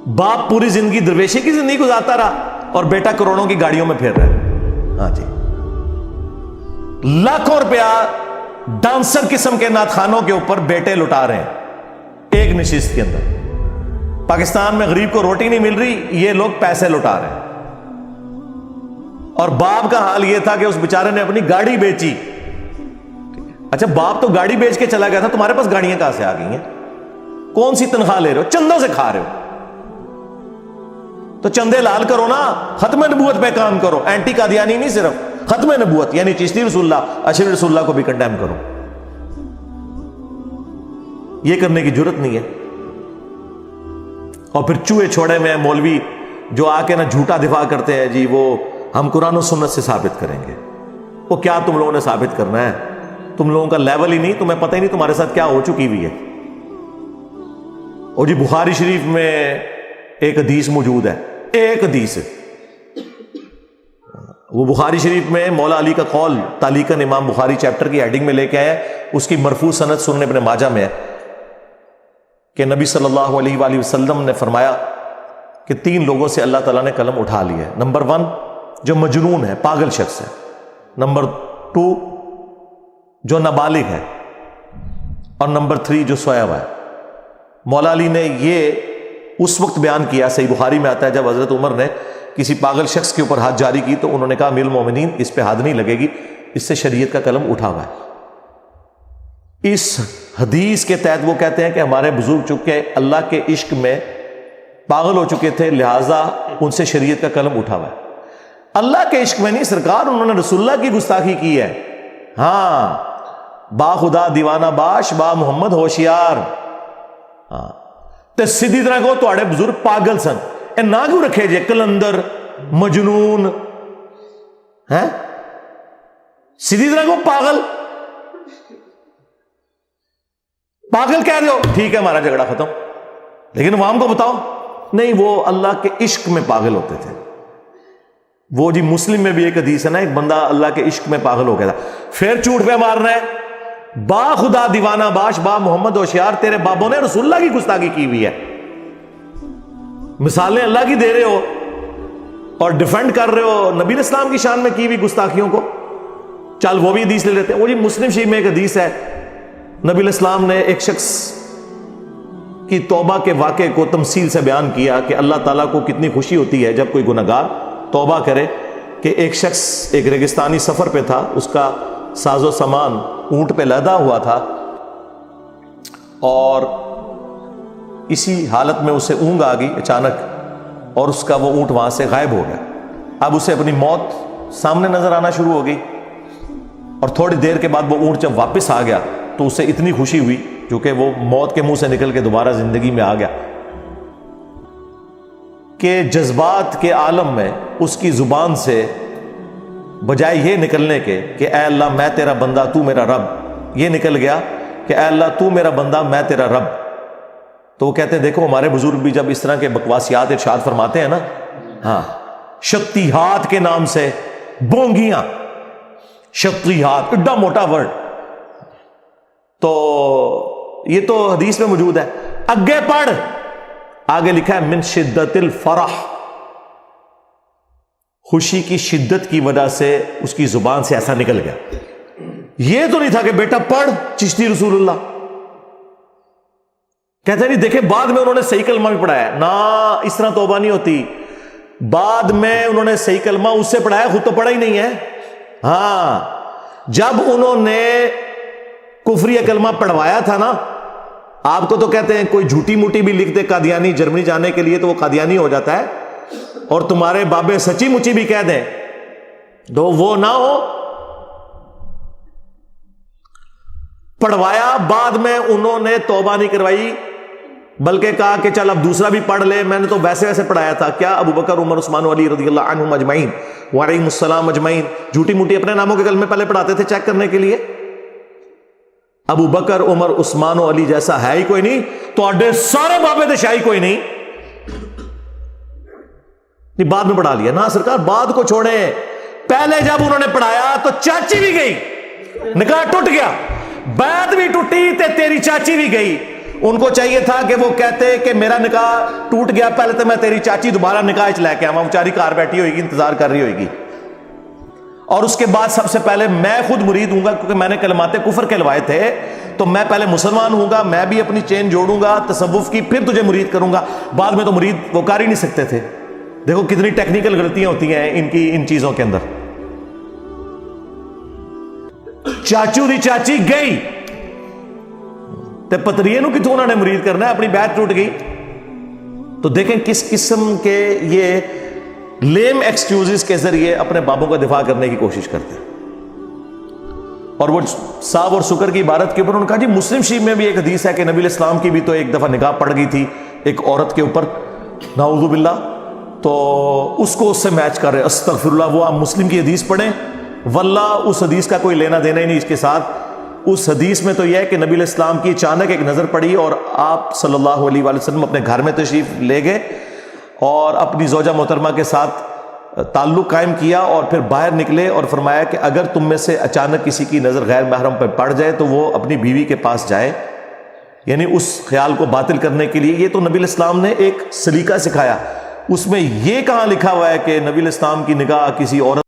باپ پوری زندگی درویشی کی زندگی گزارتا رہا اور بیٹا کروڑوں کی گاڑیوں میں پھر رہا ہے. ہاں جی, لاکھوں روپیہ ڈانسر قسم کے نعت خانوں کے اوپر بیٹے لٹا رہے ہیں ایک نشست کے اندر. پاکستان میں غریب کو روٹی نہیں مل رہی, یہ لوگ پیسے لٹا رہے ہیں. اور باپ کا حال یہ تھا کہ اس بیچارے نے اپنی گاڑی بیچی. اچھا باپ تو گاڑی بیچ کے چلا گیا تھا, تمہارے پاس گاڑیاں کہاں سے آ گئی ہیں؟ کون سی تنخواہ لے رہے ہو؟ چندوں سے کھا رہے ہو. تو چندے لال کرو نا, ختم نبوت پہ کام کرو. اینٹی قادیانی نہیں, صرف ختم نبوت یعنی چشتی رسول اللہ, اشرف رسول اللہ کو بھی کنڈیم کرو. یہ کرنے کی جرت نہیں ہے. اور پھر چوہے چھوڑے میں مولوی جو آ کے نا جھوٹا دفاع کرتے ہیں, جی وہ ہم قرآن و سنت سے ثابت کریں گے. وہ کیا تم لوگوں نے ثابت کرنا ہے؟ تم لوگوں کا لیول ہی نہیں, تمہیں پتہ ہی نہیں تمہارے ساتھ کیا ہو چکی ہوئی ہے. اور جی بخاری شریف میں ایک حدیث موجود ہے, ایک حدیث, وہ بخاری شریف میں مولا علی کا قول تعلیقاً امام بخاری چیپٹر کی ہیڈنگ میں لے کے آئے. اس کی مرفوع سند سنن ابن ماجہ میں ہے کہ نبی صلی اللہ علیہ وآلہ وسلم نے فرمایا کہ 3 لوگوں سے اللہ تعالیٰ نے قلم اٹھا لی ہے. نمبر 1 جو مجنون ہے, پاگل شخص ہے. نمبر 2 جو نابالغ ہے. اور نمبر 3 جو سویا ہوا ہے. مولا علی نے یہ اس وقت بیان کیا, صحیح بخاری میں آتا ہے, جب حضرت عمر نے کسی پاگل شخص کے اوپر ہاتھ جاری کی تو انہوں نے کہا امیر المومنین اس پہ حد نہیں لگے گی, اس سے شریعت کا قلم اٹھا ہوا ہے. اس حدیث کے تحت وہ کہتے ہیں کہ ہمارے بزرگ چونکہ اللہ کے عشق میں پاگل ہو چکے تھے, لہٰذا ان سے شریعت کا قلم اٹھا ہوا ہے. اللہ کے عشق میں نہیں سرکار, انہوں نے رسول اللہ کی گستاخی کی ہے. ہاں, با خدا دیوانہ باش, با محمد ہوشیار. ہاں تے سیدھی طرح کو تواڈے بزرگ پاگل سن, اے نہ کیوں رکھے جے کلندر, مجنون ہیں, سیدھی طرح کو پاگل. پاگل کہہ رہے ہو, ٹھیک ہے ہمارا جھگڑا ختم. لیکن عوام کو بتاؤ, نہیں وہ اللہ کے عشق میں پاگل ہوتے تھے. وہ جی مسلم میں بھی ایک حدیث ہے نا, ایک بندہ اللہ کے عشق میں پاگل ہو گیا تھا. پھر چوٹ پہ مارنا ہے, با خدا دیوانہ باش, با محمد ہوشیار, تیرے بابوں نے رسول اللہ کی گستاخی کی ہوئی ہے. مثالیں اللہ کی دے رہے ہو اور ڈیفینڈ کر رہے ہو نبی اسلام کی شان میں کی ہوئی گستاخیوں کو. چل وہ بھی حدیث لے لیتے ہیں. وہ جی مسلم شریف میں ایک حدیث ہے, نبی اسلام نے ایک شخص کی توبہ کے واقعے کو تمثیل سے بیان کیا کہ اللہ تعالیٰ کو کتنی خوشی ہوتی ہے جب کوئی گنہگار توبہ کرے. کہ ایک شخص ایک ریگستانی سفر پہ تھا, اس کا ساز و سامان اونٹ پہ لدا ہوا تھا, اور اسی حالت میں اسے اونگ آ گئی اچانک, اور اس کا وہ اونٹ وہاں سے غائب ہو گیا. اب اسے اپنی موت سامنے نظر آنا شروع ہو گئی, اور تھوڑی دیر کے بعد وہ اونٹ جب واپس آ گیا تو اسے اتنی خوشی ہوئی کیونکہ وہ موت کے منہ سے نکل کے دوبارہ زندگی میں آ گیا, کہ جذبات کے عالم میں اس کی زبان سے بجائے یہ نکلنے کے کہ اے اللہ میں تیرا بندہ تو میرا رب, یہ نکل گیا کہ اے اللہ تو میرا بندہ میں تیرا رب. تو وہ کہتے ہیں دیکھو ہمارے بزرگ بھی جب اس طرح کے بکواسیات ارشاد فرماتے ہیں نا, ہاں شکتیہات کے نام سے بونگیاں, شکتیہات ایڈا موٹا ورڈ, تو یہ تو حدیث میں موجود ہے. اگے پڑھ, آگے لکھا ہے من شدت الفرح, خوشی کی شدت کی وجہ سے اس کی زبان سے ایسا نکل گیا. یہ تو نہیں تھا کہ بیٹا پڑھ چشتی رسول اللہ. کہتے نہیں دیکھیں بعد میں انہوں نے صحیح کلمہ بھی پڑھایا نا, اس طرح توبہ نہیں ہوتی. بعد میں انہوں نے صحیح کلمہ اس سے پڑھایا, خود تو پڑھا ہی نہیں ہے. ہاں جب انہوں نے کفری کلمہ پڑھوایا تھا نا, آپ کو تو کہتے ہیں کوئی جھوٹی موٹی بھی لکھ دے قادیانی جرمنی جانے کے لیے تو وہ قادیانی ہو جاتا ہے, اور تمہارے بابے سچی مچی بھی کہہ دیں تو وہ نہ ہو. پڑھوایا, بعد میں انہوں نے توبہ نہیں کروائی بلکہ کہا کہ چل اب دوسرا بھی پڑھ لے, میں نے تو ویسے ویسے پڑھایا تھا. کیا ابو بکر عمر عثمان علی رضی اللہ عنہم اجمعین وعلیہم السلام اجمعین جھوٹی موٹی اپنے ناموں کے کلمے پہلے پڑھاتے تھے چیک کرنے کے لیے؟ ابو بکر عمر عثمان و علی جیسا ہے ہی کوئی نہیں, تو اڈے سارے بابے دے شاہی کوئی نہیں. بعد میں پڑھا لیا نا سرکار, بعد کو چھوڑے. پہلے جب انہوں نے پڑھایا تو چاچی بھی گئی, نکاح ٹوٹ گیا, بیعت بھی ٹوٹی تے تیری چاچی بھی گئی. ان کو چاہیے تھا کہ وہ کہتے کہ میرا نکاح ٹوٹ گیا، پہلے تو میں تیری چاچی دوبارہ نکاح چ لے کے آواں، بیچاری کار بیٹھی ہوئے گی، انتظار کر رہی ہوئے گی، اور اس کے بعد سب سے پہلے میں خود مرید ہوں گا، کیونکہ میں نے کلمات کفر کہلوائے تھے، تو میں پہلے مسلمان ہوں گا، میں بھی اپنی چین جوڑوں گا تصوف کی، پھر تجھے مرید کروں گا۔ بعد میں تو مرید وہ کر ہی نہیں سکتے تھے۔ دیکھو کتنی ٹیکنیکل غلطیاں ہوتی ہیں ان کی ان چیزوں کے اندر۔ چاچو دی چاچی گئی تے پتریے نو کتوں انہوں نے مرید کرنا ہے، اپنی بیعت ٹوٹ گئی۔ تو دیکھیں کس قسم کے یہ لیم ایکسکیوزز کے ذریعے اپنے بابوں کا دفاع کرنے کی کوشش کرتے ہیں۔ اور وہ صاحب اور شکر کی عبارت کے اوپر انہوں نے کہا جی مسلم شریف میں بھی ایک حدیث ہے کہ نبی علیہ السلام کی بھی تو ایک دفعہ نگاہ پڑ گئی تھی ایک عورت کے اوپر، نعوذ باللہ، تو اس کو اس سے میچ کر رہے، استغفر اللہ۔ وہ آپ مسلم کی حدیث پڑھیں، واللہ اس حدیث کا کوئی لینا دینا ہی نہیں اس کے ساتھ۔ اس حدیث میں تو یہ ہے کہ نبی علیہ السلام کی اچانک ایک نظر پڑی اور آپ صلی اللہ علیہ وآلہ وسلم اپنے گھر میں تشریف لے گئے اور اپنی زوجہ محترمہ کے ساتھ تعلق قائم کیا، اور پھر باہر نکلے اور فرمایا کہ اگر تم میں سے اچانک کسی کی نظر غیر محرم پر پڑ جائے تو وہ اپنی بیوی کے پاس جائے، یعنی اس خیال کو باطل کرنے کے لیے۔ یہ تو نبی علیہ السلام نے ایک سلیقہ سکھایا، اس میں یہ کہاں لکھا ہوا ہے کہ نبی علیہ السلام کی نگاہ کسی عورت